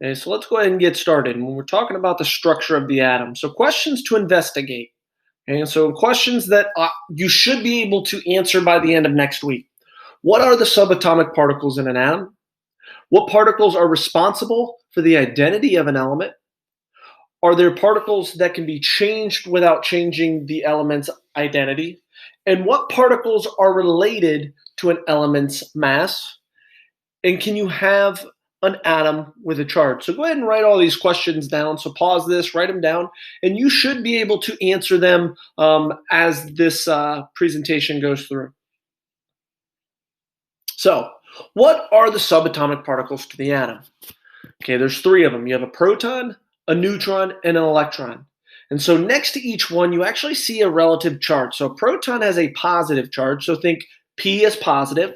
Okay, so let's go ahead and get started. When we're talking about the structure of the atom, so questions to investigate. Okay, so questions that you should be able to answer by the end of next week. What are the subatomic particles in an atom? What particles are responsible for the identity of an element? Are there particles that can be changed without changing the element's identity? And what particles are related to an element's mass? And can you have an atom with a charge? So go ahead and write all these questions down. So pause this, write them down, and you should be able to answer them as this presentation goes through. So, what are the subatomic particles to the atom? Okay, there's three of them. You have a proton, a neutron, and an electron. And so next to each one, you actually see a relative charge. So a proton has a positive charge. So think P as positive.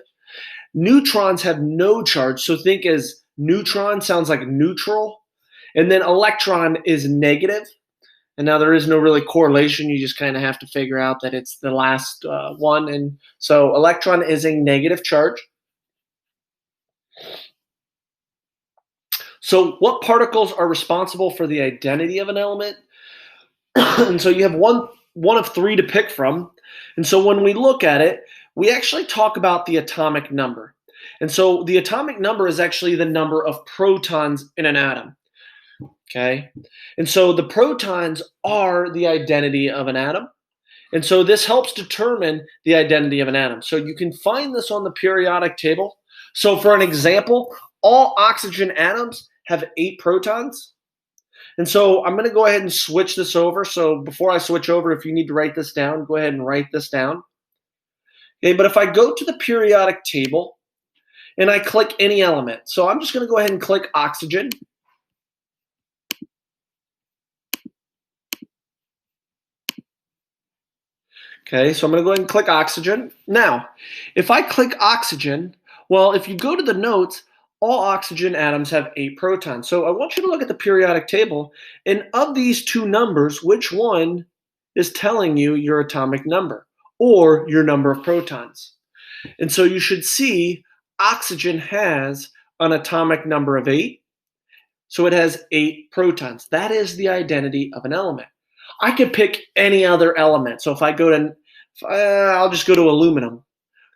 Neutrons have no charge. So think as neutron sounds like neutral. And then electron is negative. And now there is no really correlation. You just kind of have to figure out that it's the last one. And so electron is a negative charge. So what particles are responsible for the identity of an element? And so you have one of three to pick from. And so when we look at it, we actually talk about the atomic number. And so the atomic number is actually the number of protons in an atom. Okay. And so the protons are the identity of an atom. And so this helps determine the identity of an atom. So you can find this on the periodic table. So for an example, all oxygen atoms have 8 protons. And so I'm going to go ahead and switch this over. So before I switch over, if you need to write this down, go ahead and write this down. Okay, but if I go to the periodic table and I click any element, so I'm just going to go ahead and click oxygen. Okay, so I'm going to go ahead and click oxygen. Now, if I click oxygen, well, if you go to the notes, all oxygen atoms have 8 protons. So I want you to look at the periodic table, and of these two numbers, which one is telling you your atomic number or your number of protons? And so you should see oxygen has an atomic number of 8. So it has 8 protons. That is the identity of an element. I could pick any other element. So if I go to, I'll just go to aluminum.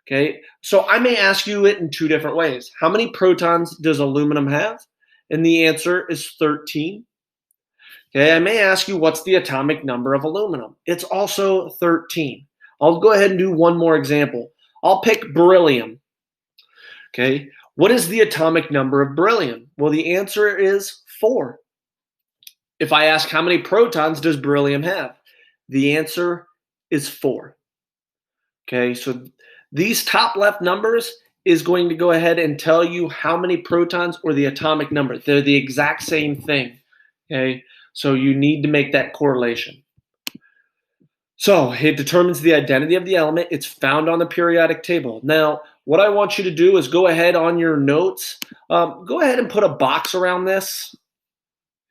Okay, so I may ask you it in two different ways. How many protons does aluminum have? And the answer is 13. Okay, I may ask you what's the atomic number of aluminum? It's also 13. I'll go ahead and do one more example. I'll pick beryllium. Okay, what is the atomic number of beryllium? Well, the answer is 4. If I ask how many protons does beryllium have? The answer is 4. Okay, so these top left numbers is going to go ahead and tell you how many protons or the atomic number. They're the exact same thing. Okay, so you need to make that correlation. So it determines the identity of the element. It's found on the periodic table. Now, what I want you to do is go ahead on your notes. Go ahead and put a box around this.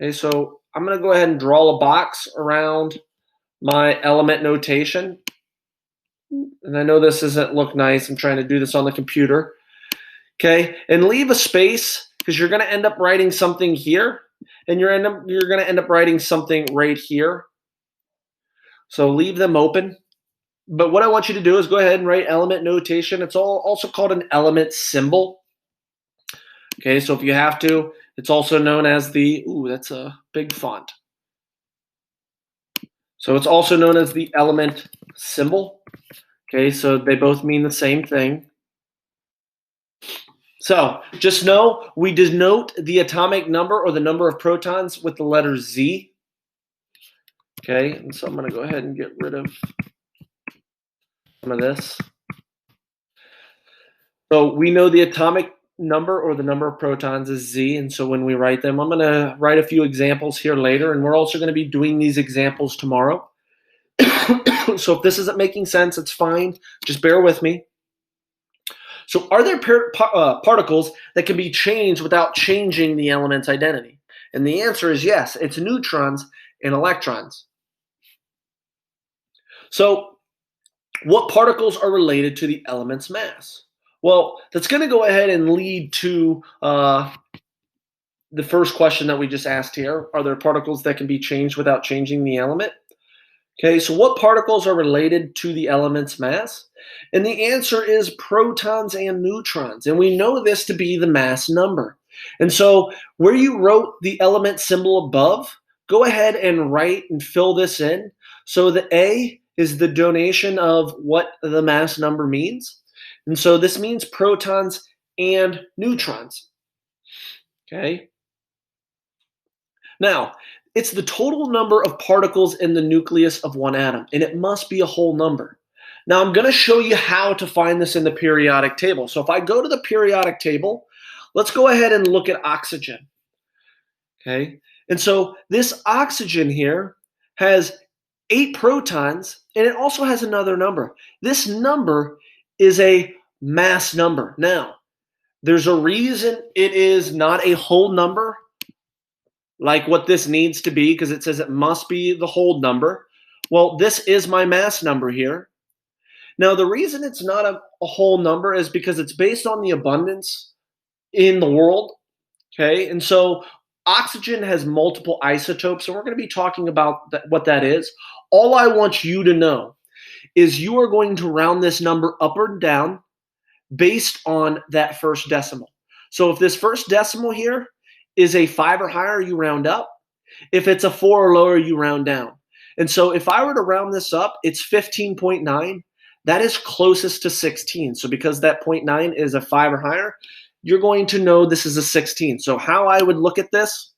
Okay, so I'm going to go ahead and draw a box around my element notation. And I know this doesn't look nice. I'm trying to do this on the computer. Okay, and leave a space because you're going to end up writing something here, and you're going to end up writing something right here. So leave them open. But what I want you to do is go ahead and write element notation. It's also called an element symbol. Okay, so if you have to, it's also known as the, that's a big font. So it's also known as the element symbol. Okay, so they both mean the same thing. So just know we denote the atomic number or the number of protons with the letter Z. Okay, and so I'm going to go ahead and get rid of some of this. So we know the atomic number or the number of protons is Z, and so when we write them, I'm going to write a few examples here later, and we're also going to be doing these examples tomorrow. So if this isn't making sense, it's fine. Just bear with me. So are there particles that can be changed without changing the element's identity? And the answer is yes. It's neutrons and electrons. So what particles are related to the element's mass? Well, that's going to go ahead and lead to the first question that we just asked here, are there particles that can be changed without changing the element? Okay, so what particles are related to the element's mass? And the answer is protons and neutrons. And we know this to be the mass number. And so where you wrote the element symbol above, go ahead and write and fill this in. So the A is the donation of what the mass number means. And so this means protons and neutrons. Okay. Now, it's the total number of particles in the nucleus of one atom, and it must be a whole number. Now, I'm going to show you how to find this in the periodic table. So if I go to the periodic table, let's go ahead and look at oxygen. Okay, and so this oxygen here has 8 protons, and it also has another number. This number is a mass number. Now, there's a reason it is not a whole number, like what this needs to be, because it says it must be the whole number. Well, this is my mass number here. Now, the reason it's not a whole number is because it's based on the abundance in the world, okay? And so oxygen has multiple isotopes, and we're going to be talking about what that is. All I want you to know is you are going to round this number up or down based on that first decimal. So if this first decimal here is a 5 or higher, you round up. If it's a 4 or lower, you round down. And so if I were to round this up, it's 15.9. That is closest to 16. So because that 0.9 is a 5 or higher, you're going to know this is a 16. So how I would look at this,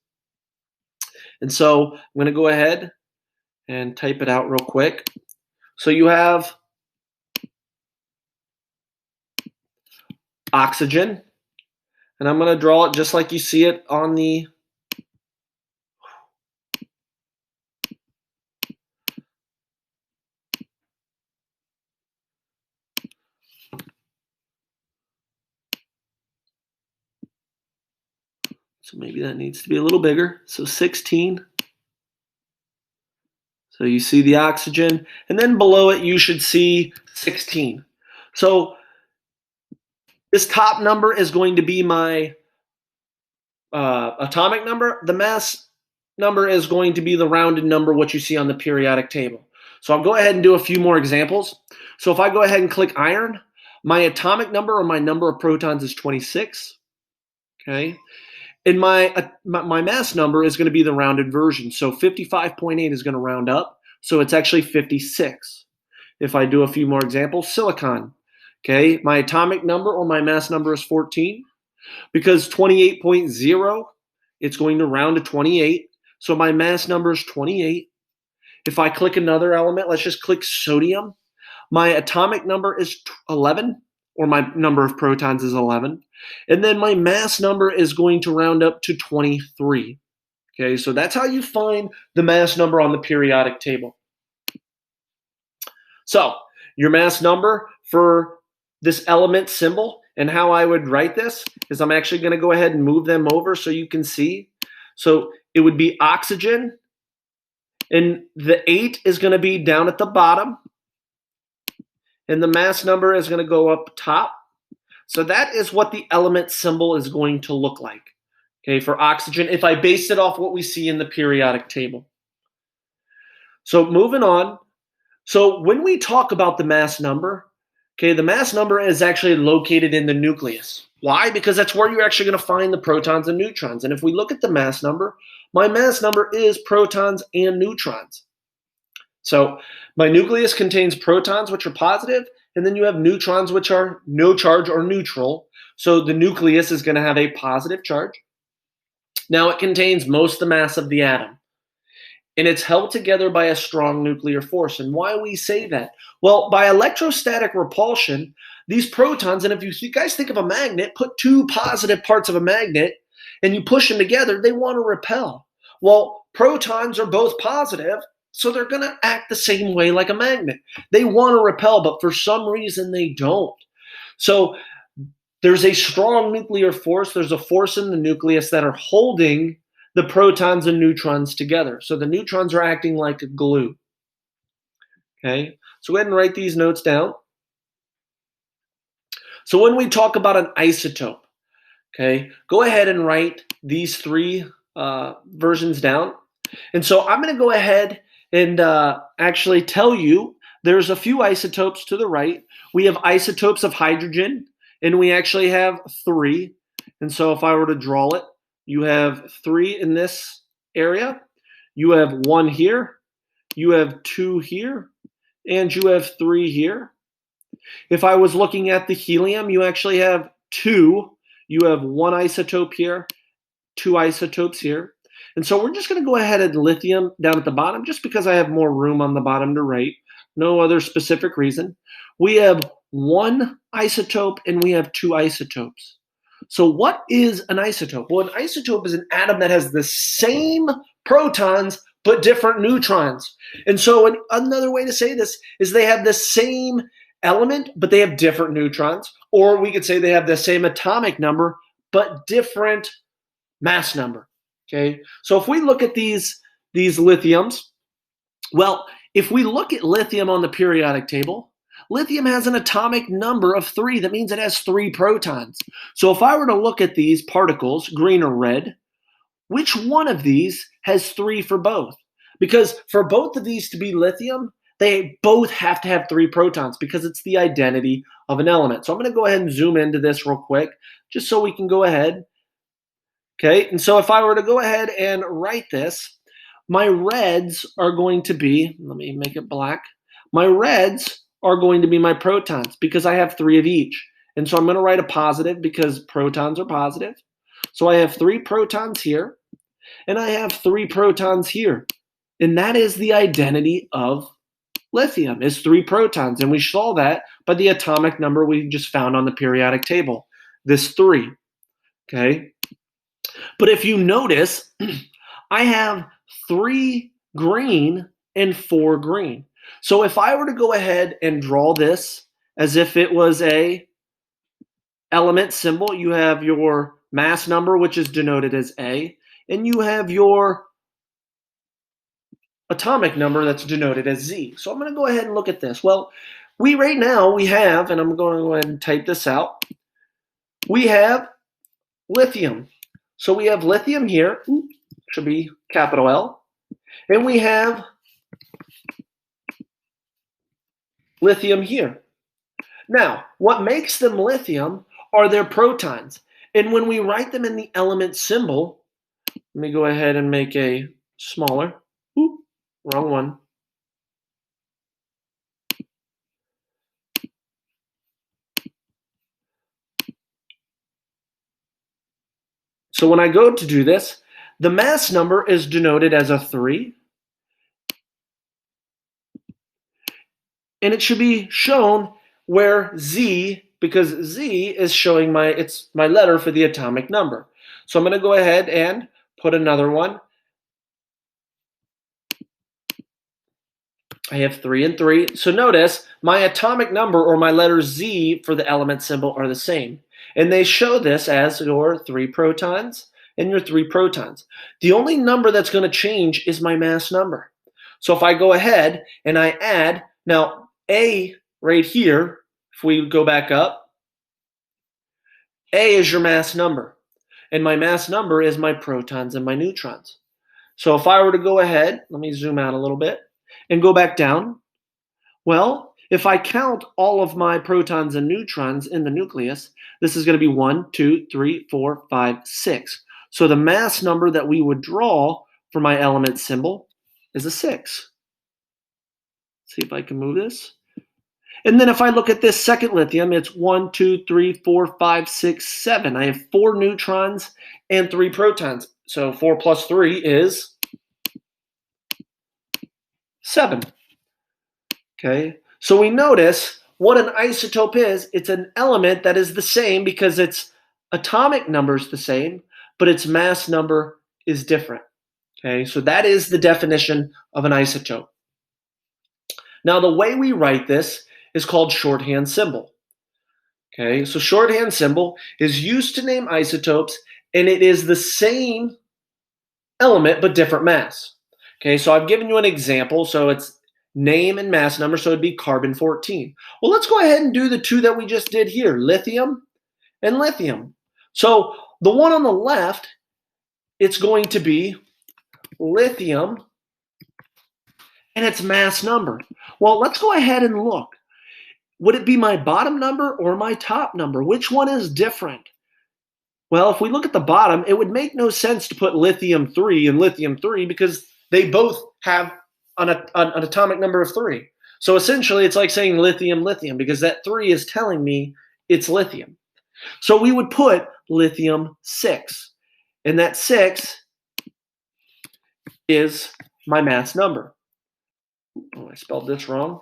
and so I'm going to go ahead and type it out real quick. So you have oxygen, and I'm going to draw it just like you see it on the so maybe that needs to be a little bigger. So 16. So you see the oxygen, and then below it you should see 16. So this top number is going to be my atomic number. The mass number is going to be the rounded number, what you see on the periodic table. So I'll go ahead and do a few more examples. So if I go ahead and click iron, my atomic number or my number of protons is 26. Okay. And my mass number is going to be the rounded version. So 55.8 is going to round up. So it's actually 56. If I do a few more examples, silicon. Okay, my atomic number or my mass number is 14. Because 28.0, it's going to round to 28. So my mass number is 28. If I click another element, let's just click sodium. My atomic number is 11, or my number of protons is 11. And then my mass number is going to round up to 23. Okay, so that's how you find the mass number on the periodic table. So your mass number for this element symbol, and how I would write this is I'm actually going to go ahead and move them over so you can see. So it would be oxygen, and the 8 is going to be down at the bottom, and the mass number is going to go up top. So that is what the element symbol is going to look like, okay, for oxygen, if I based it off what we see in the periodic table. So moving on. So when we talk about the mass number, okay, the mass number is actually located in the nucleus. Why? Because that's where you're actually going to find the protons and neutrons. And if we look at the mass number, my mass number is protons and neutrons. So my nucleus contains protons, which are positive, and then you have neutrons, which are no charge or neutral. So the nucleus is going to have a positive charge. Now it contains most of the mass of the atom. And it's held together by a strong nuclear force. And why we say that? Well, by electrostatic repulsion, these protons, and if you guys think of a magnet, put 2 positive parts of a magnet and you push them together, they want to repel. Well, protons are both positive, so they're going to act the same way like a magnet. They want to repel, but for some reason they don't. So there's a strong nuclear force. There's a force in the nucleus that are holding the protons and neutrons together. So the neutrons are acting like a glue. Okay, so go ahead and write these notes down. So when we talk about an isotope, Okay, go ahead and write these three versions down. And so I'm going to go ahead and actually tell you there's a few isotopes to the right. We have isotopes of hydrogen, and we actually have three. And so if I were to draw it, you have three in this area, you have one here, you have two here, and you have three here. If I was looking at the helium, you actually have two. You have one isotope here, two isotopes here. And so we're just going to go ahead and lithium down at the bottom just because I have more room on the bottom to write. No other specific reason. We have one isotope and we have two isotopes. So what is an isotope? Well, an isotope is an atom that has the same protons but different neutrons. And so another way to say this is they have the same element but they have different neutrons. Or we could say they have the same atomic number but different mass number. Okay, so if we look at these lithiums, well, if we look at lithium on the periodic table, lithium has an atomic number of 3. That means it has 3 protons. So if I were to look at these particles, green or red, which one of these has 3 for both? Because for both of these to be lithium, they both have to have 3 protons because it's the identity of an element. So I'm going to go ahead and zoom into this real quick just so we can go ahead. Okay, and so if I were to go ahead and write this, my reds are going to be, let me make it black. My reds are going to be my protons because I have 3 of each. And so I'm going to write a positive because protons are positive. So I have 3 protons here, and I have 3 protons here. And that is the identity of lithium, is 3 protons. And we saw that by the atomic number we just found on the periodic table, this 3. Okay. But if you notice, I have 3 green and 4 green. So if I were to go ahead and draw this as if it was a element symbol, you have your mass number, which is denoted as A, and you have your atomic number that's denoted as Z. So I'm going to go ahead and look at this. Well, right now we have, and I'm going to go ahead and type this out, we have lithium. So we have lithium here, should be capital L, and we have lithium here. Now, what makes them lithium are their protons. And when we write them in the element symbol, let me go ahead and make a smaller, wrong one. So when I go to do this, the mass number is denoted as a 3. And it should be shown where Z, because Z is showing it's my letter for the atomic number. So I'm going to go ahead and put another one. I have 3 and 3. So notice my atomic number or my letter Z for the element symbol are the same. And they show this as your 3 protons and your 3 protons. The only number that's going to change is my mass number. So if I go ahead and I add, now A right here, if we go back up, A is your mass number. And my mass number is my protons and my neutrons. So if I were to go ahead, let me zoom out a little bit, and go back down, well, if I count all of my protons and neutrons in the nucleus, this is going to be 1, 2, 3, 4, 5, 6. So the mass number that we would draw for my element symbol is a 6. Let's see if I can move this. And then if I look at this second lithium, it's 1, 2, 3, 4, 5, 6, 7. I have 4 neutrons and 3 protons. So 4 plus 3 is 7. Okay, so we notice what an isotope is. It's an element that is the same because its atomic number is the same, but its mass number is different. Okay, so that is the definition of an isotope. Now, the way we write this is called shorthand symbol. Okay, so shorthand symbol is used to name isotopes, and it is the same element but different mass. Okay, so I've given you an example. So it's name and mass number, so it'd be carbon-14. Well, let's go ahead and do the 2 that we just did here, lithium and lithium. So the one on the left, it's going to be lithium and its mass number. Well, let's go ahead and look. Would it be my bottom number or my top number? Which one is different? Well, if we look at the bottom, it would make no sense to put lithium 3 and lithium 3 because they both have an atomic number of 3. So essentially, it's like saying lithium, lithium, because that 3 is telling me it's lithium. So we would put lithium 6, and that 6 is my mass number. Oh, I spelled this wrong.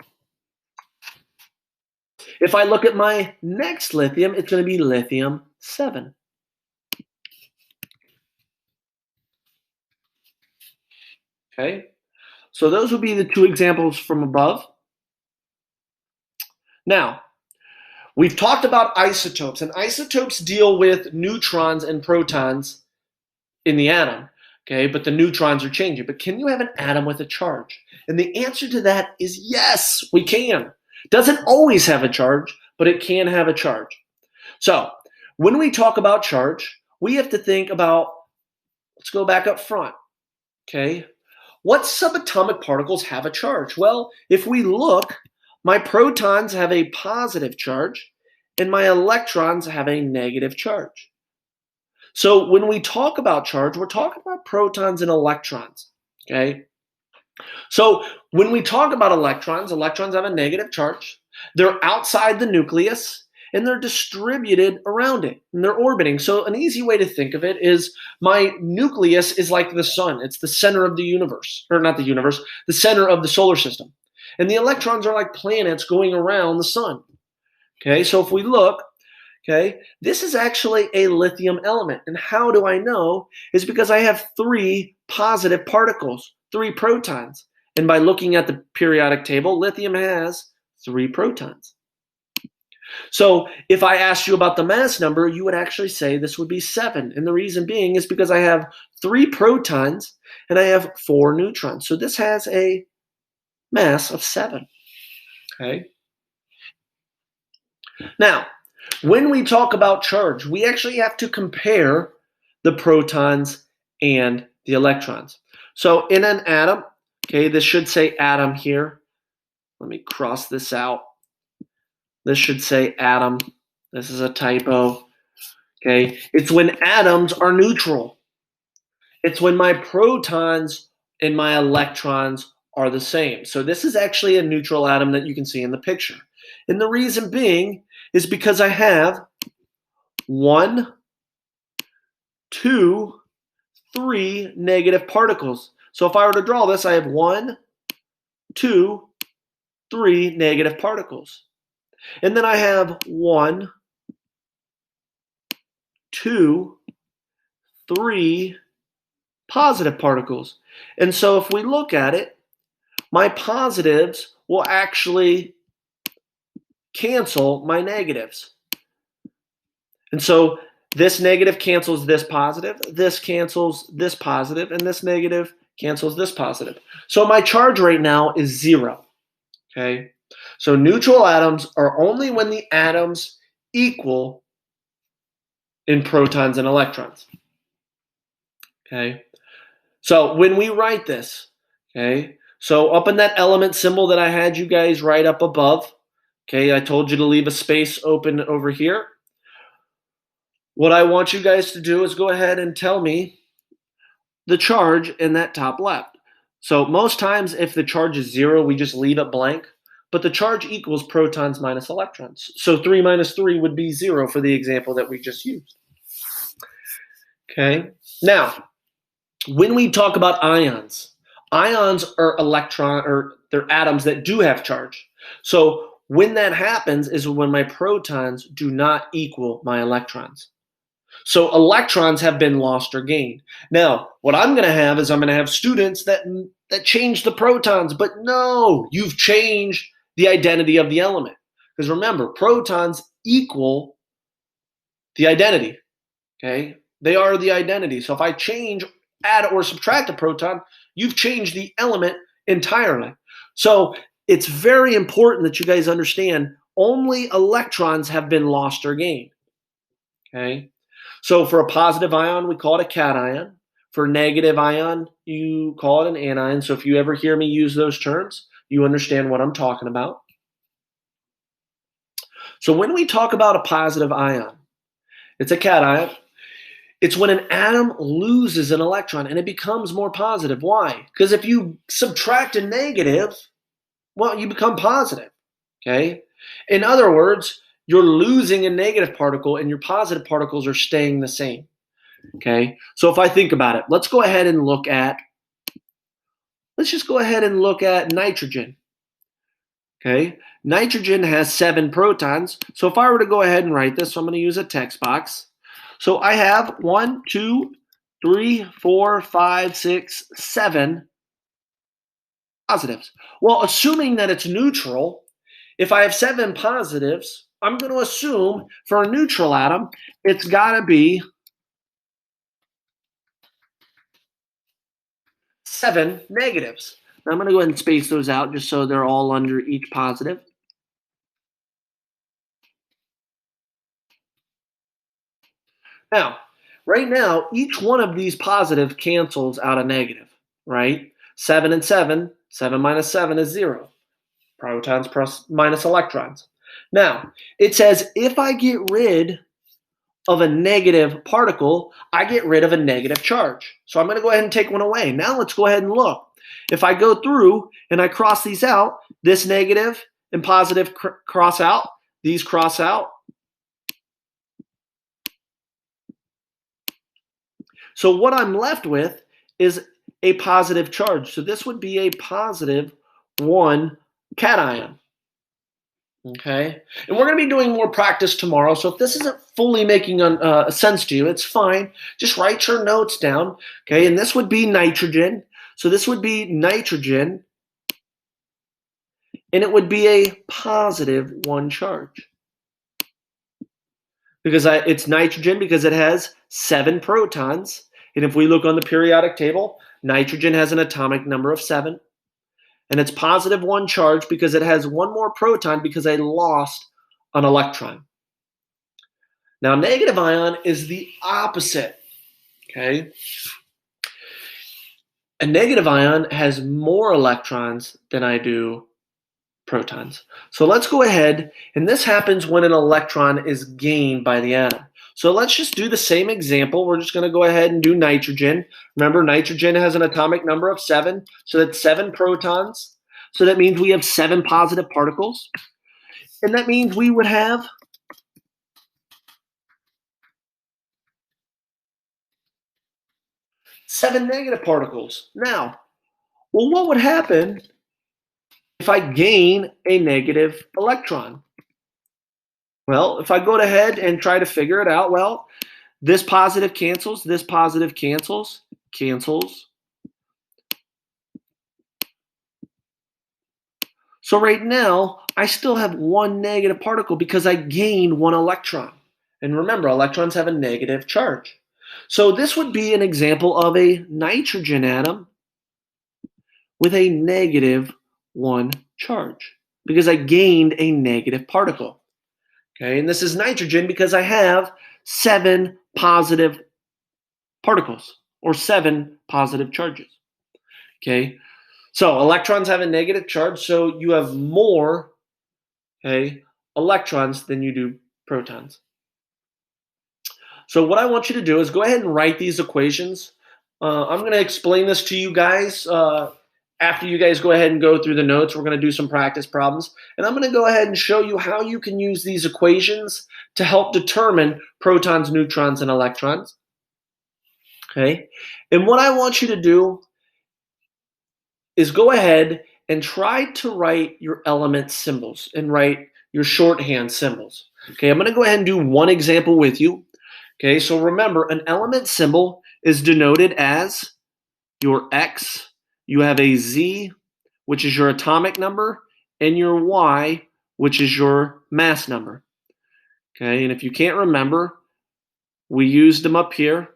If I look at my next lithium, it's going to be lithium 7. Okay, so those would be the two examples from above. Now, we've talked about isotopes, and isotopes deal with neutrons and protons in the atom, okay, but the neutrons are changing. But can you have an atom with a charge? And the answer to that is yes, we can. Doesn't always have a charge, but it can have a charge. So when we talk about charge, we have to think about, let's go back up front, okay? What subatomic particles have a charge? Well, if we look, my protons have a positive charge and my electrons have a negative charge. So when we talk about charge, we're talking about protons and electrons, okay? So when we talk about electrons, electrons have a negative charge. They're outside the nucleus and they're distributed around it and they're orbiting. So an easy way to think of it is my nucleus is like the sun. It's the center of the universe, or not the universe, the center of the solar system. And the electrons are like planets going around the sun. Okay, so if we look, okay, this is actually a lithium element. And how do I know? Is because I have 3 positive particles, 3 protons. And by looking at the periodic table, lithium has 3 protons. So if I asked you about the mass number, you would actually say this would be 7. And the reason being is because I have 3 protons and I have 4 neutrons. So this has a mass of 7. Okay. Now, when we talk about charge, we actually have to compare the protons and the electrons. So in an atom, okay, this should say atom here. Let me cross this out. This should say atom. This is a typo. Okay, it's when atoms are neutral. It's when my protons and my electrons are the same. So this is actually a neutral atom that you can see in the picture. And the reason being is because I have 1, 2, 3 negative particles. So if I were to draw this, I have 1, 2, 3 negative particles. And then I have 1, 2, 3 positive particles. And so if we look at it, my positives will actually cancel my negatives. And so this negative cancels this positive, this cancels this positive, and this negative cancels this positive. So my charge right now is 0. Okay? So neutral atoms are only when the atoms equal in protons and electrons. Okay? So when we write this, okay, so up in that element symbol that I had you guys write up above, okay, I told you to leave a space open over here. What I want you guys to do is go ahead and tell me the charge in that top left. So most times if the charge is 0, we just leave it blank. But the charge equals protons minus electrons. So 3 minus 3 would be 0 for the example that we just used. Okay. Now, when we talk about ions are they're atoms that do have charge. So when that happens is when my protons do not equal my electrons. So electrons have been lost or gained. Now, what I'm going to have is I'm going to have students that change the protons, but no, you've changed the identity of the element. Because remember, protons equal the identity, okay? They are the identity. So if I change, add, or subtract a proton, you've changed the element entirely. So it's very important that you guys understand only electrons have been lost or gained, okay? So for a positive ion, we call it a cation. For a negative ion, you call it an anion. So if you ever hear me use those terms, you understand what I'm talking about. So when we talk about a positive ion, it's a cation. It's when an atom loses an electron and it becomes more positive. Why? Because if you subtract a negative, well, you become positive. Okay? In other words, you're losing a negative particle and your positive particles are staying the same. Okay? So if I think about it, let's just go ahead and look at nitrogen. Okay? Nitrogen has 7 protons. So if I were to go ahead and write this, so I'm going to use a text box. So I have 1, 2, 3, 4, 5, 6, 7 positives. Well, assuming that it's neutral, if I have 7 positives, I'm going to assume for a neutral atom, it's got to be 7 negatives. Now I'm going to go ahead and space those out just so they're all under each positive. Now, right now, each one of these positive cancels out a negative, right? 7 and 7, 7 minus 7 is 0. Protons minus electrons. Now, it says if I get rid of a negative particle, I get rid of a negative charge. So I'm going to go ahead and take one away. Now let's go ahead and look. If I go through and I cross these out, this negative and positive cross out, these cross out. So what I'm left with is a positive charge. So this would be a positive 1 cation. Okay, and we're going to be doing more practice tomorrow. So if this isn't fully making sense to you, it's fine. Just write your notes down. Okay, and this would be nitrogen. So this would be nitrogen, and it would be a positive 1 charge. Because it's nitrogen because it has 7 protons. And if we look on the periodic table, nitrogen has an atomic number of 7. And it's positive 1 charge because it has 1 more proton because I lost an electron. Now, negative ion is the opposite. Okay? A negative ion has more electrons than I do protons. So let's go ahead, and this happens when an electron is gained by the atom. So let's just do the same example. We're just going to go ahead and do nitrogen. Remember, nitrogen has an atomic number of 7, so that's 7 protons. So that means we have 7 positive particles. And that means we would have 7 negative particles. Now, well, what would happen if I gain a negative electron? Well, if I go ahead and try to figure it out, well, this positive cancels, this positive cancels. So right now, I still have 1 negative particle because I gained 1 electron. And remember, electrons have a negative charge. So this would be an example of a nitrogen atom with a negative 1 charge because I gained a negative particle. Okay, and this is nitrogen because I have 7 positive particles or 7 positive charges. Okay, so electrons have a negative charge, so you have more electrons than you do protons. So what I want you to do is go ahead and write these equations. I'm going to explain this to you guys after you guys go ahead and go through the notes. We're going to do some practice problems. And I'm going to go ahead and show you how you can use these equations to help determine protons, neutrons, and electrons. Okay? And what I want you to do is go ahead and try to write your element symbols and write your shorthand symbols. Okay, I'm going to go ahead and do one example with you. Okay, so remember, an element symbol is denoted as your X. You have a Z, which is your atomic number, and your Y, which is your mass number. Okay, and if you can't remember, we used them up here.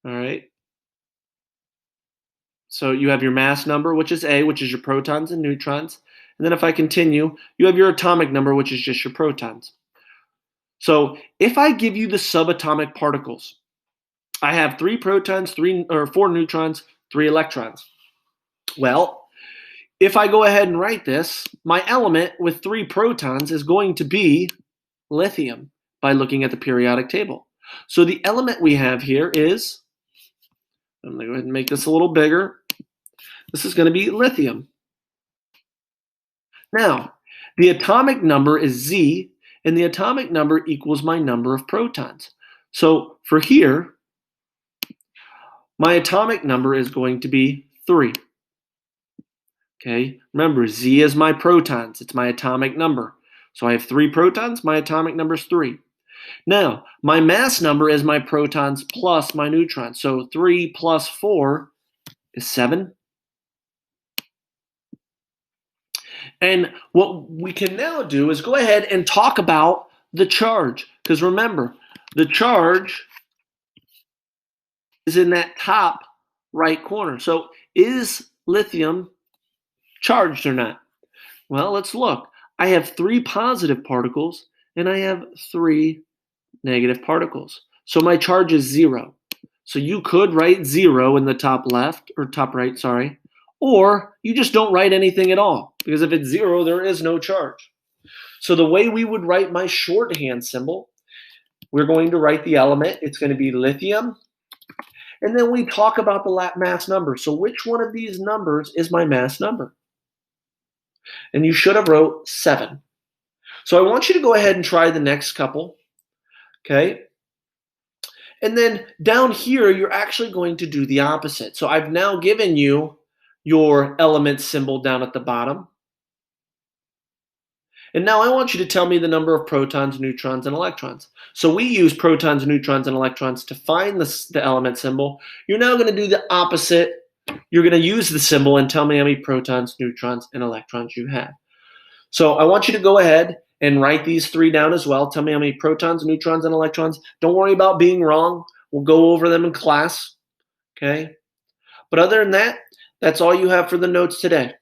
All right. So you have your mass number, which is A, which is your protons and neutrons. And then if I continue, you have your atomic number, which is just your protons. So if I give you the subatomic particles, I have 3 protons, 4 neutrons, 3 electrons. Well, if I go ahead and write this, my element with 3 protons is going to be lithium by looking at the periodic table. So the element we have here is, I'm going to go ahead and make this a little bigger. This is going to be lithium. Now, the atomic number is Z, and the atomic number equals my number of protons. So for here, my atomic number is going to be 3. Okay, remember, Z is my protons. It's my atomic number. So I have 3 protons. My atomic number is 3. Now, my mass number is my protons plus my neutrons. So 3 plus 4 is 7. And what we can now do is go ahead and talk about the charge. Because remember, the charge is in that top right corner. So is lithium charged or not? Well, let's look. I have 3 positive particles and I have 3 negative particles. So my charge is 0. So you could write 0 in the top left, or top right, sorry. Or you just don't write anything at all, because if it's 0, there is no charge. So the way we would write my shorthand symbol, we're going to write the element. It's going to be lithium. And then we talk about the mass number. So which one of these numbers is my mass number? And you should have wrote 7. So I want you to go ahead and try the next couple. Okay? And then down here, you're actually going to do the opposite. So I've now given you your element symbol down at the bottom. And now I want you to tell me the number of protons, neutrons, and electrons. So we use protons, neutrons, and electrons to find the element symbol. You're now going to do the opposite. You're going to use the symbol and tell me how many protons, neutrons, and electrons you have. So I want you to go ahead and write these 3 down as well. Tell me how many protons, neutrons, and electrons. Don't worry about being wrong. We'll go over them in class. Okay? But other than that, that's all you have for the notes today.